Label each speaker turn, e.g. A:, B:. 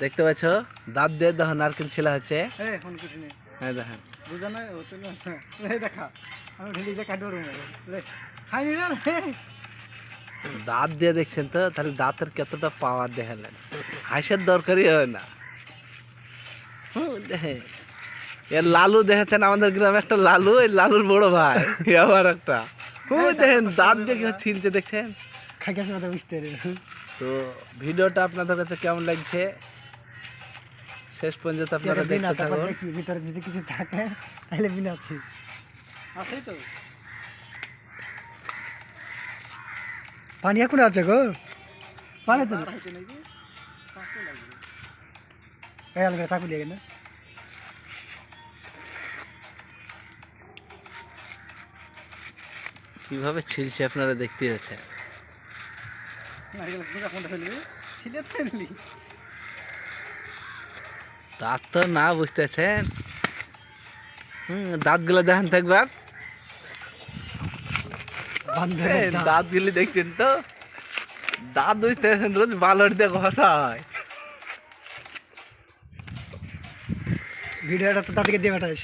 A: দেখতে পাচ্ছ দাঁত দিয়ে দেখো নারকেল ছিলা হচ্ছে।
B: হ্যাঁ
A: দেখেন
B: দেখা আমি ঢেলি যে কাটবো
A: দাঁত দিয়ে দেখছেন তো, তাহলে দাঁতের কতটা পাওয়ার দেখালেন। হাঁসের দরকারই হয় না। দেখেন এর লালু দেখেছেন, আমাদের গ্রামে একটা লালু, এই লালুর বড় ভাই আবার একটা। দেখেন দাঁত দিয়ে কেউ ছিলছে দেখছেন।
B: খাইকাছে কথা বুঝতে পারি।
A: তো ভিডিওটা আপনাদের কাছে কেমন লাগছে শেষ পর্যন্ত আপনারা দেখতে থাকুন।
B: ভিতরে যদি কিছু থাকে তাহলে বিনা আছে তো। পানি এখন আছে গো, পানি তো চাকু দিয়ে না।
A: কিভাবে ছিলছে আপনারা দেখতে পাচ্ছেন। দাঁত তো না বুঝতেছেন। দাঁত গুলো দেখেন তো একবার। দাঁত গুলি দেখছেন তো, দাঁত বুঝতেছেন রোজ বালর দিয়ে ঘষা হয়।
B: ভিডিওটা তো তাদেরকে দিয়ে পাঠাইস।